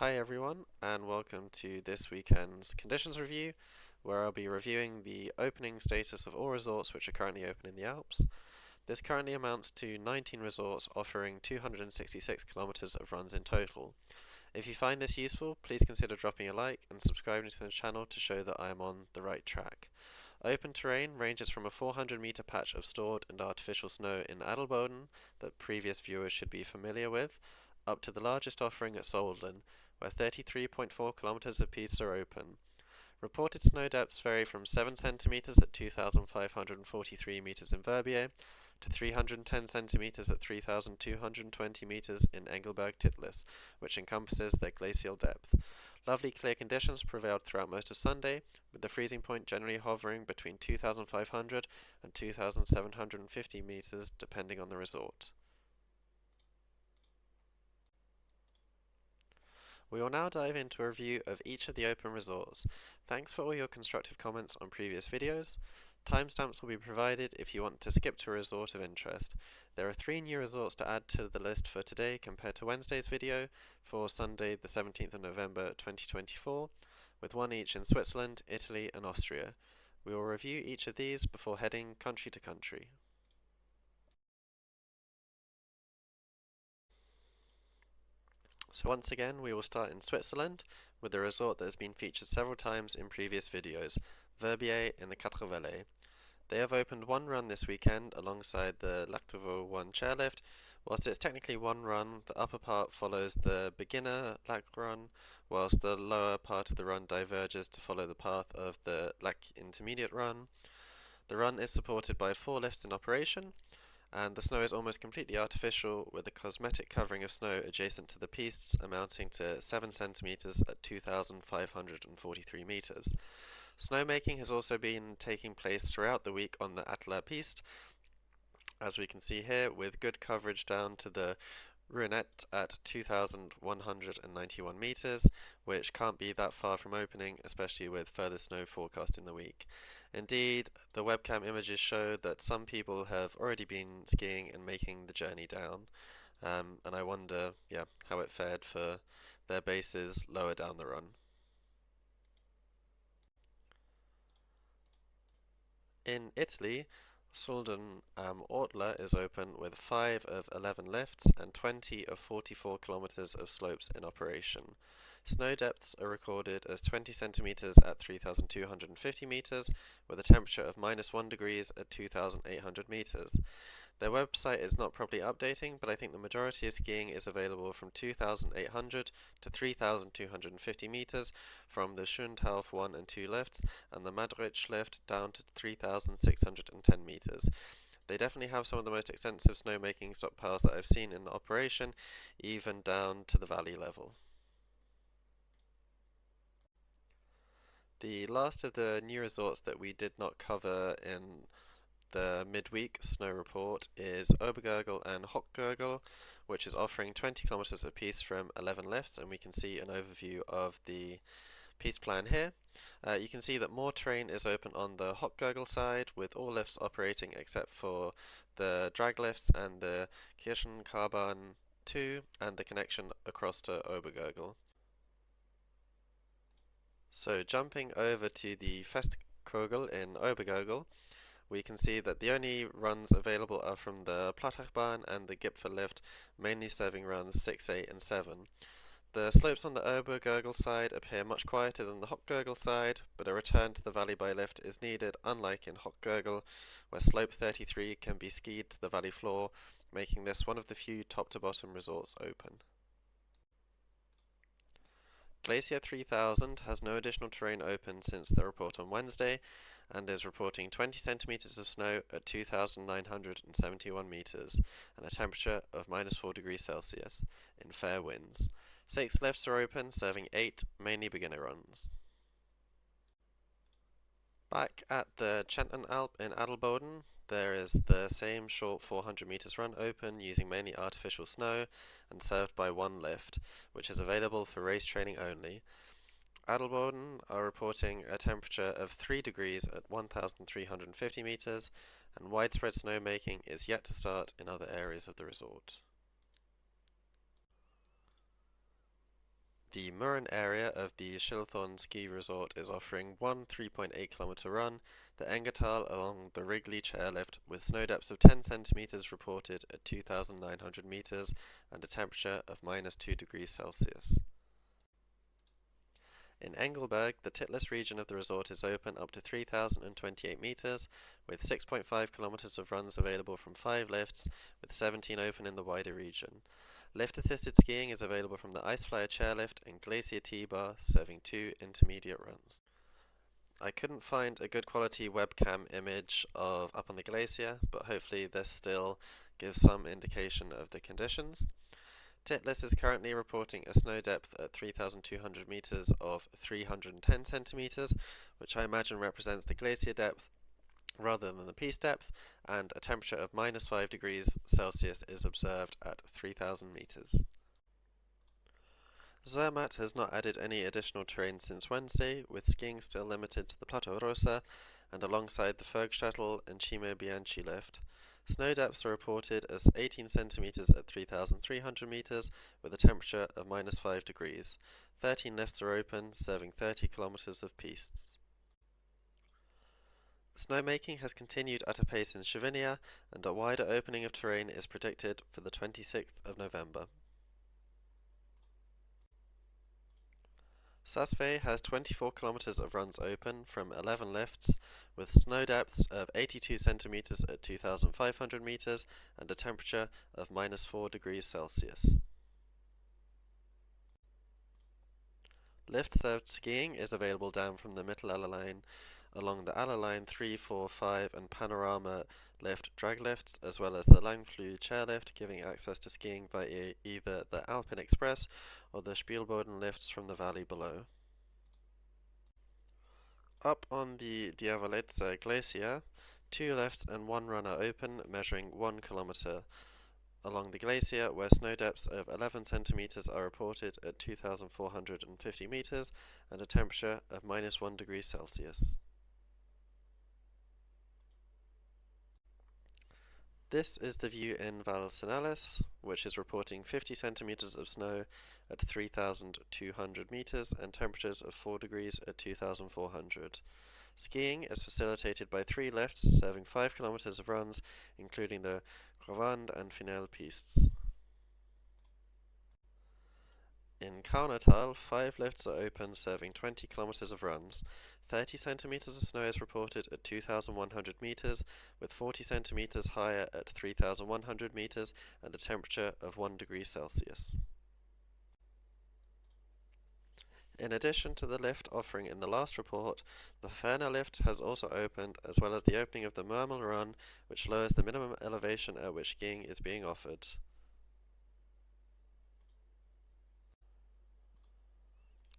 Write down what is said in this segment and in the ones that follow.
Hi everyone, and welcome to this weekend's conditions review, where I'll be reviewing the opening status of all resorts which are currently open in the Alps. This currently amounts to 19 resorts offering 266 kilometers of runs in total. If you find this useful, please consider dropping a like and subscribing to the channel to show that I am on the right track. Open terrain ranges from a 400-meter patch of stored and artificial snow in Adelboden that previous viewers should be familiar with, up to the largest offering at Solden, where 33.4 kilometers of piste are open. Reported snow depths vary from 7 centimeters at 2,543 meters in Verbier to 310 centimeters at 3,220 meters in Engelberg Titlis, which encompasses their glacial depth. Lovely clear conditions prevailed throughout most of Sunday, with the freezing point generally hovering between 2,500 and 2,750 meters depending on the resort. We will now dive into a review of each of the open resorts. Thanks for all your constructive comments on previous videos. Timestamps will be provided if you want to skip to a resort of interest. There are 3 new resorts to add to the list for today compared to Wednesday's video for Sunday the 17th of November 2024, with one each in Switzerland, Italy and Austria. We will review each of these before heading country to country. So once again, we will start in Switzerland with a resort that has been featured several times in previous videos, Verbier in the Quatre Vallées. They have opened one run this weekend alongside the Lac de Vaux 1 chairlift. Whilst it's technically one run, the upper part follows the beginner Lac run, whilst the lower part of the run diverges to follow the path of the Lac intermediate run. The run is supported by 4 lifts in operation, and the snow is almost completely artificial, with a cosmetic covering of snow adjacent to the pistes amounting to 7 centimeters at 2,543 meters. Snowmaking has also been taking place throughout the week on the Atla piste, as we can see here, with good coverage down to the Ruinette at 2,191 meters, which can't be that far from opening, especially with further snow forecast in the week. Indeed, the webcam images show that some people have already been skiing and making the journey down, and I wonder, how it fared for their bases lower down the run. In Italy, Sulden Ortler is open with 5 of 11 lifts and 20 of 44 kilometers of slopes in operation. Snow depths are recorded as 20 centimeters at 3,250 meters, with a temperature of -1 degrees at 2,800 meters. Their website is not properly updating, but I think the majority of skiing is available from 2,800 to 3,250 meters from the Schilthorn 1 and 2 lifts and the Madrich lift down to 3,610 meters. They definitely have some of the most extensive snowmaking stockpiles that I've seen in operation, even down to the valley level. The last of the new resorts that we did not cover in the midweek snow report is Obergurgl-Hochgurgl, which is offering 20 kilometers apiece from 11 lifts, and we can see an overview of the piste plan here. You can see that more terrain is open on the Hochgurgl side, with all lifts operating except for the drag lifts and the Kirchenkarbahn 2 and the connection across to Obergurgl. So jumping over to the Festkugel in Obergurgl, we can see that the only runs available are from the Plattachbahn and the Gipfel lift, mainly serving runs 6, 8 and 7. The slopes on the Obergurgl side appear much quieter than the Hochgurgl side, but a return to the valley by lift is needed, unlike in Hochgurgl, where slope 33 can be skied to the valley floor, making this one of the few top-to-bottom resorts open. Glacier 3000 has no additional terrain open since the report on Wednesday, and is reporting 20 centimeters of snow at 2,971 meters and a temperature of -4 degrees Celsius in fair winds. 6 lifts are open, serving 8 mainly beginner runs. Back at the Alp in Adelboden, there is the same short 400 meters run open using mainly artificial snow and served by one lift, which is available for race training only. Adelboden are reporting a temperature of 3 degrees at 1,350 meters, and widespread snowmaking is yet to start in other areas of the resort. The Murren area of the Schilthorn ski resort is offering one 3.8 km run, the Engelberg along the Wrigley chairlift, with snow depths of 10 centimeters reported at 2,900 meters and a temperature of -2 degrees Celsius. In Engelberg, the titless region of the resort is open up to 3,028 meters, with 6.5 kilometers of runs available from 5 lifts, with 17 open in the wider region. Lift-assisted skiing is available from the Iceflyer chairlift and Glacier T-bar, serving 2 intermediate runs. I couldn't find a good quality webcam image of up on the glacier, but hopefully this still gives some indication of the conditions. Titlis is currently reporting a snow depth at 3,200 meters of 310 centimeters, which I imagine represents the glacier depth rather than the piste depth, and a temperature of -5 degrees Celsius is observed at 3,000 meters. Zermatt has not added any additional terrain since Wednesday, with skiing still limited to the Plateau Rosa and alongside the Fergstadtel and Cime Bianchi lift. Snow depths are reported as 18 centimeters at 3,300 meters, with a temperature of -5 degrees. 13 lifts are open, serving 30 kilometers of pistes. Snowmaking has continued at a pace in Slovenia, and a wider opening of terrain is predicted for the 26th of November. Saas-fee has 24 kilometers of runs open from 11 lifts, with snow depths of 82 centimeters at 2,500 meters and a temperature of -4 degrees Celsius. Lift-served skiing is available down from the Mittelala line along the Aller line 3, 4, 5 and Panorama lift drag lifts, as well as the Langflue chairlift, giving access to skiing by either the Alpine Express or the Spielboden lifts from the valley below. Up on the Diavolezza Glacier, 2 lifts and 1 run are open, measuring 1 kilometer along the glacier, where snow depths of 11 centimeters are reported at 2,450 meters and a temperature of -1 degree Celsius. This is the view in Val Senales, which is reporting 50 centimeters of snow at 3,200 meters and temperatures of 4 degrees at 2,400. Skiing is facilitated by 3 lifts, serving 5 kilometers of runs, including the Gravand and Finale pistes. In Kaunertal, 5 lifts are open, serving 20 kilometers of runs. 30 centimeters of snow is reported at 2,100 meters, with 40 centimeters higher at 3,100 meters and a temperature of 1 degree Celsius. In addition to the lift offering in the last report, the Ferner lift has also opened, as well as the opening of the Moelltal run, which lowers the minimum elevation at which skiing is being offered.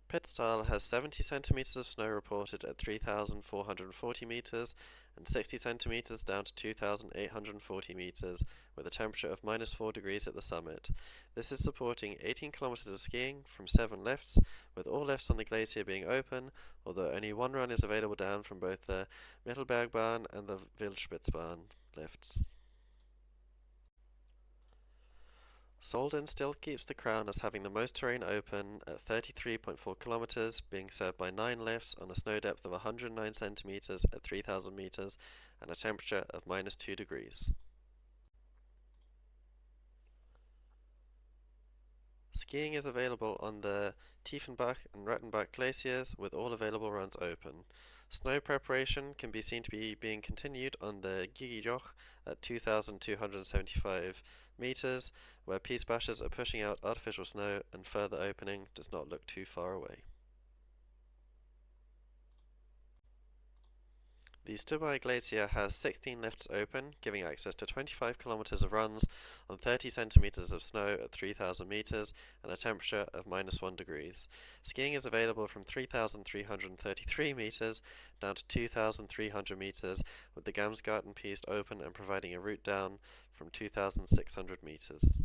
Pitztal has 70 centimeters of snow reported at 3,440 meters and 60 centimeters down to 2,840 meters, with a temperature of -4 degrees at the summit. This is supporting 18 kilometers of skiing from 7 lifts, with all lifts on the glacier being open, although only 1 run is available down from both the Mittelbergbahn and the Wildspitzbahn lifts. Solden still keeps the crown as having the most terrain open at 33.4 kilometers, being served by 9 lifts on a snow depth of 109 centimeters at 3,000 meters and a temperature of -2 degrees. Skiing is available on the Tiefenbach and Rettenbach glaciers, with all available runs open. Snow preparation can be seen to be being continued on the Gigi-Joch at 2,275 meters, where piste bashers are pushing out artificial snow and further opening does not look too far away. The Stubai Glacier has 16 lifts open, giving access to 25 kilometers of runs on 30 centimeters of snow at 3,000 meters and a temperature of -1 degrees. Skiing is available from 3,333 meters down to 2,300 meters, with the Gamsgarten piste open and providing a route down from 2,600 meters.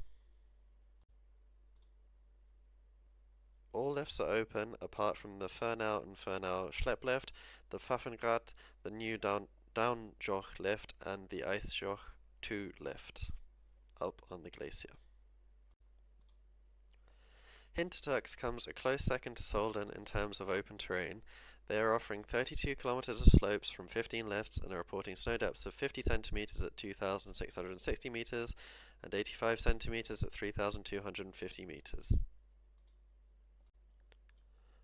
All lifts are open apart from the Fernau and Fernau Schlepplift, the Pfaffenrad, the new Downjoch lift, and the Eisjoch 2 lift up on the glacier. Hintertux comes a close second to Solden in terms of open terrain. They are offering 32 kilometers of slopes from 15 lifts and are reporting snow depths of 50 centimeters at 2,660 meters and 85 centimeters at 3,250 meters.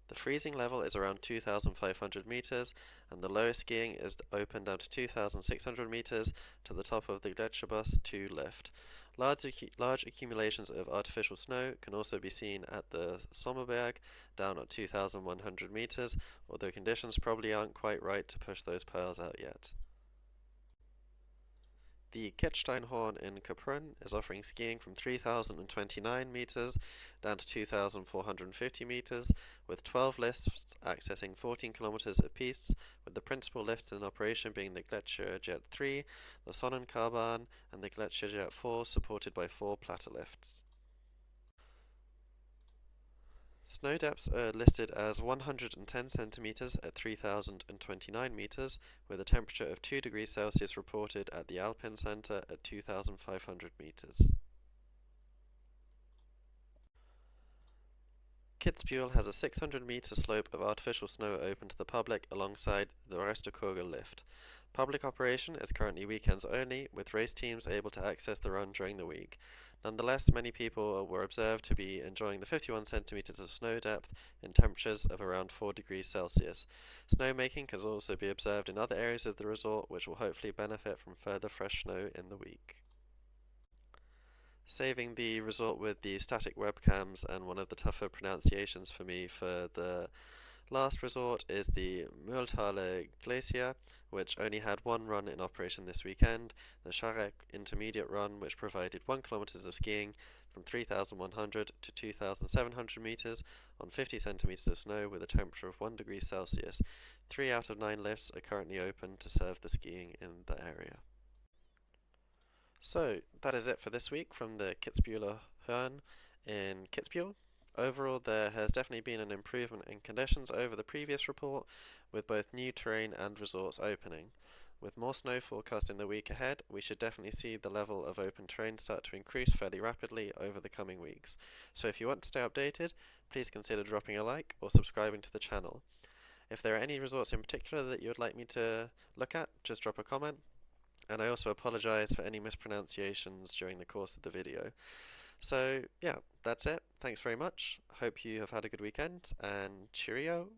The freezing level is around 2,500 meters, and the lowest skiing is open down to 2,600 meters to the top of the Glacier 2 lift. Large accumulations of artificial snow can also be seen at the Sommerberg, down at 2,100 meters, although conditions probably aren't quite right to push those piles out yet. The Schilthorn in Kaprun is offering skiing from 3,029 meters down to 2,450 meters, with 12 lifts accessing 14 kilometers of pistes, with the principal lifts in operation being the Glacier Jet 3, the Sonnenkarbahn, and the Glacier Jet 4, supported by 4 platter lifts. Snow depths are listed as 110 centimeters at 3,029 meters, with a temperature of 2 degrees Celsius reported at the Alpine Center at 2,500 meters. Kitzbuhel has a 600-meter slope of artificial snow open to the public alongside the Obergurgl lift. Public operation is currently weekends only, with race teams able to access the run during the week. Nonetheless, many people were observed to be enjoying the 51 centimeters of snow depth in temperatures of around 4 degrees Celsius. Snowmaking can also be observed in other areas of the resort, which will hopefully benefit from further fresh snow in the week. Saving the resort with the static webcams and one of the tougher pronunciations for me for the last resort is the Moelltal Glacier, which only had one run in operation this weekend, the Scharek Intermediate Run, which provided 1 kilometer of skiing from 3,100 to 2,700 meters on 50 centimeters of snow with a temperature of 1 degree Celsius. 3 out of 9 lifts are currently open to serve the skiing in the area. So, that is it for this week from the Kitzbuhel in Kitzbuhel. Overall, there has definitely been an improvement in conditions over the previous report, with both new terrain and resorts opening. With more snow forecast in the week ahead, we should definitely see the level of open terrain start to increase fairly rapidly over the coming weeks. So if you want to stay updated, please consider dropping a like or subscribing to the channel. If there are any resorts in particular that you would like me to look at, just drop a comment. And I also apologise for any mispronunciations during the course of the video. So, yeah, that's it. Thanks very much. Hope you have had a good weekend, and cheerio.